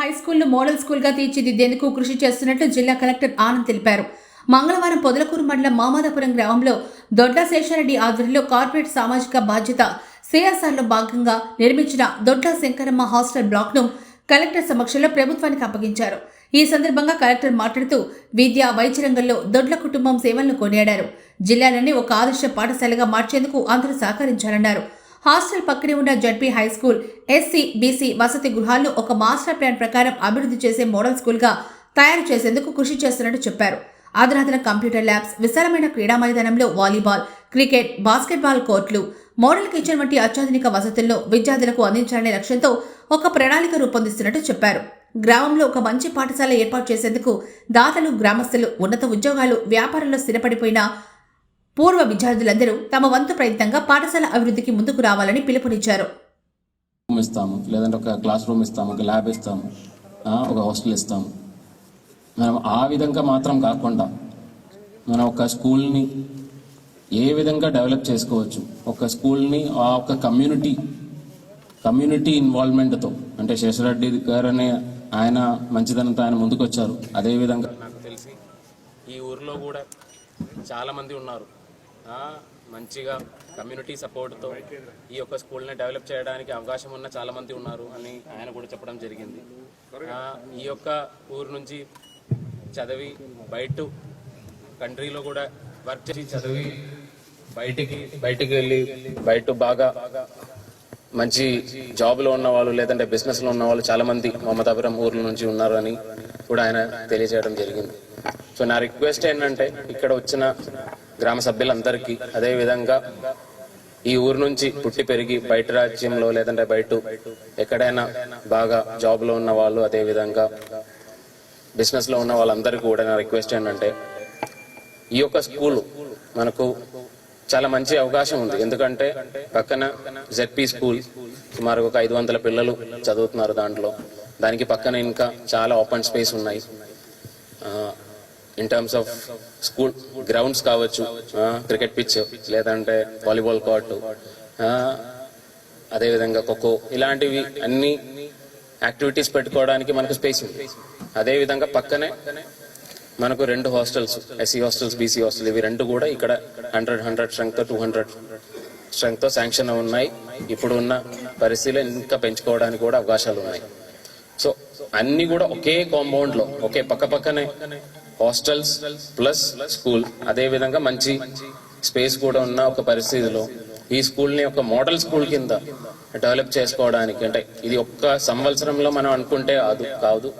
High school ను model school గా తీర్చిదిద్దేందుకు కృషి చేస్తున్నట్లు జిల్లా కలెక్టర్ ఆనంద్ తెలిపారు. మంగళవారం పొదలకూరు మండలం మామాదాపురం గ్రామంలో దొడ్ల శేషారెడ్డి ఆధ్వర్యంలో కార్పొరేట్ సామాజిక బాధ్యత సిఎస్ఆర్ లో భాగంగా నిర్మించిన దొడ్ల శంకరమ్మ హాస్టల్ బ్లాక్ ను కలెక్టర్ సమక్షంలో ప్రభుత్వానికి అప్పగించారు. ఈ సందర్భంగా కలెక్టర్ మాట్లాడుతూ విద్య వైద్య రంగంలో దొడ్ల కుటుంబం సేవలను కొనియాడారు. జిల్లాలోని ఒక ఆదర్శ పాఠశాలగా మార్చేందుకు అందరూ సహకరించాలన్నారు. హాస్టల్ పక్కనే ఉన్న ZP high school, SC, BC వసతి గృహాలను ఒక మాస్టర్ ప్లాన్ ప్రకారం అభివృద్ధి చేసే మోడల్ స్కూల్ గా తయారు చేసేందుకు కృషి చేస్తున్నట్టు చెప్పారు. అధునాతన కంప్యూటర్ ల్యాబ్స్, విశాలమైన క్రీడా మైదానంలో వాలీబాల్, క్రికెట్, బాస్కెట్బాల్ కోర్టులు, మోడల్ కిచెన్ వంటి అత్యాధునిక వసతులను విద్యార్థులకు అందించాలనే లక్ష్యంతో ఒక ప్రణాళిక రూపొందిస్తున్నట్టు చెప్పారు. గ్రామంలో ఒక మంచి పాఠశాల ఏర్పాటు చేసేందుకు దాతలు, గ్రామస్తులు, ఉన్నత ఉద్యోగాలు, వ్యాపారంలో స్థిరపడిపోయిన పూర్వ విద్యార్థులందరూ తమ వంతు ప్రయత్నంగా పాఠశాల అభివృద్ధికి ముందుకు రావాలని పిలుపునిచ్చారు. లేదంటే ఒక క్లాస్ రూమ్ ఇస్తాము, ఒక ల్యాబ్ ఇస్తాము, ఒక హాస్టల్ ఇస్తాము. మనం ఆ విధంగా మాత్రం కాకుండా మనం ఒక స్కూల్ని ఏ విధంగా డెవలప్ చేసుకోవచ్చు, ఒక స్కూల్ని ఆ ఒక కమ్యూనిటీ ఇన్వాల్వ్మెంట్తో, అంటే శేషారెడ్డి గారు అనే ఆయన మంచిదనంతో ఆయన ముందుకు వచ్చారు. అదేవిధంగా నాకు తెలిసి ఈ ఊరిలో కూడా చాలామంది ఉన్నారు, మంచిగా కమ్యూనిటీ సపోర్ట్తో ఈ యొక్క స్కూల్ని డెవలప్ చేయడానికి అవకాశం ఉన్న చాలామంది ఉన్నారు అని ఆయన కూడా చెప్పడం జరిగింది. ఈ యొక్క ఊరు నుంచి చదివి బయట కంట్రీలో కూడా వర్క్ చేసి చదివి బయటికి వెళ్ళి బయట బాగా మంచి జాబ్లో ఉన్న వాళ్ళు, లేదంటే బిజినెస్లో ఉన్న వాళ్ళు చాలామంది మమతాపురం ఊర్ల నుంచి ఉన్నారని కూడా ఆయన తెలియజేయడం జరిగింది. సో నా రిక్వెస్ట్ ఏంటంటే ఇక్కడ వచ్చిన గ్రామ సభ్యులందరికీ, అదేవిధంగా ఈ ఊరు నుంచి పుట్టి పెరిగి బయట రాజ్యంలో లేదంటే బయట ఎక్కడైనా బాగా జాబ్లో ఉన్న వాళ్ళు, అదేవిధంగా బిజినెస్లో ఉన్న వాళ్ళందరికీ కూడా నా రిక్వెస్ట్ ఏంటంటే ఈ యొక్క స్కూల్ మనకు చాలా మంచి అవకాశం ఉంది. ఎందుకంటే పక్కన జెడ్పీ స్కూల్ సుమారు ఒక 500 పిల్లలు చదువుతున్నారు. దానికి పక్కన ఇంకా చాలా ఓపెన్ స్పేస్ ఉన్నాయి. In terms of school grounds కావచ్చు, క్రికెట్ పిచ్, లేదంటే వాలీబాల్ కోర్టు, అదేవిధంగా ఖోఖో, ఇలాంటివి అన్ని యాక్టివిటీస్ పెట్టుకోవడానికి మనకు స్పేస్ ఉంది. అదేవిధంగా పక్కనే మనకు 2 hostels, SC hostels, BC hostel, ఇవి 2 కూడా ఇక్కడ 100 స్ట్రెంగ్త్, 200 స్ట్రెంగ్త్తో శాంక్షన్ ఉన్నాయి. ఇప్పుడు ఉన్న పరిస్థితులు ఇంకా పెంచుకోవడానికి కూడా అవకాశాలు ఉన్నాయి. సో అన్ని కూడా ఒకే కాంపౌండ్లో, ఒకే పక్కనే హాస్టల్స్ ప్లస్ స్కూల్, అదేవిధంగా మంచి స్పేస్ కూడా ఉన్న ఒక పరిస్థితిలో ఈ స్కూల్ని ఒక మోడల్ స్కూల్ కింద డెవలప్ చేసుకోవడానికి, అంటే ఇది ఒక్క సంవత్సరంలో మనం అనుకుంటే కాదు,